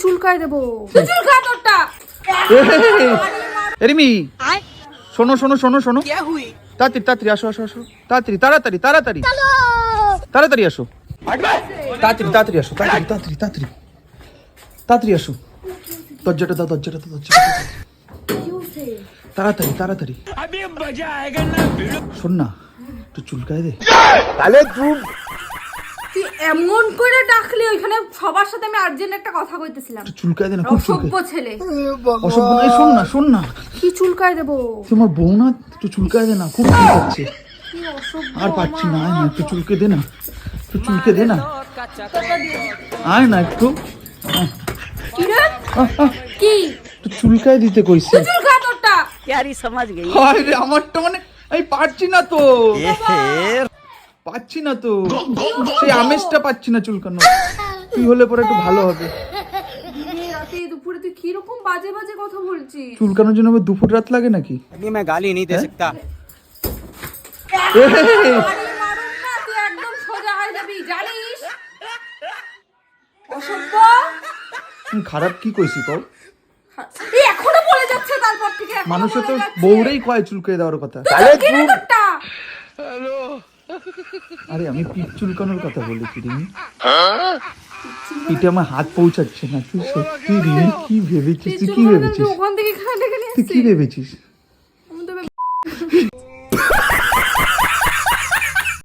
চুলকায় দেবো, তুই চুলকা তোরটা। রিমি শোনো শোনো শোনো শোনো, তাড়াতাড়ি তাড়াতাড়ি আসো আসো আসো, তাড়াতাড়ি তাড়াতাড়ি তাড়াতাড়ি তাড়াতাড়ি আসো, তাড়াতাড়ি তাড়াতাড়ি আসো, তাড়াতাড়ি তাড়াতাড়ি তাড়াতাড়ি তাড়াতাড়ি আসো, দরজাটা দাও দরজাটা দাও দরজাটা দাও, তাড়াতাড়ি তাড়াতাড়ি। শোন না, একটু চুলকায় দে। তাহলে তুই তুই এমন করে ডাকলি, ওইখানে সবার সাথে আমি আর্জেন্ট একটা কথা কইতেছিলাম। একটু চুলকায় দে না, খুব চুলকায়। অসভ্য ছেলে, অসভ্য নয়, শোন না শোন না, কি চুলকায় দেবো? তোমার বউ না, একটু চুলকায় দে না, খুব চুলকাচ্ছে, কি অসভ্য, আর পাচ্ছি না, আয় না একটু চুলকে দে না, একটু চুলকে দে না, আয় না একটু, কি রে? আহ, আহ, কি একটু চুলকায় দিতে কইছি। তুই চুলকা তোরটা। হায় রে, আমারটা মানে আমি পারছি না তো, পাচ্ছি না তো, সেই আমেজটা পাচ্ছি না চুলকানো, তুই হলে পরে একটু ভালো হবে। দিনে রাতে দুপুরে তুই কি রকম বাজে বাজে কথা বলছিস? চুলকানোর জন্য আবার দুপুর রাত লাগে নাকি? अभी मैं गाली नहीं दे सकता। আরে মারুম না, তুই একদম সোজা হয়ে যাবি, জানিস? অসভ্য। আমি খারাপ কি কইছি কও? এই এখনো বলে যাচ্ছে, তারপর থেকে এখনো মানুষে তো বলে যাচ্ছে। বউরেই কয় চুলকে দেওয়ার কথা। কি রে তোরটা? আরে আমি পিঠ চুলকানোর কথা বলেছি রিমি, পিঠে আমার হাত পৌঁছাচ্ছে না। তুই সত্যি রিমি কি ভেবেছিস? তুই কি ভেবেছিস? ওখান থেকে এখানে ডেকে নিয়ে তুই কি আসছিস। ভেবেছিস? আমি তো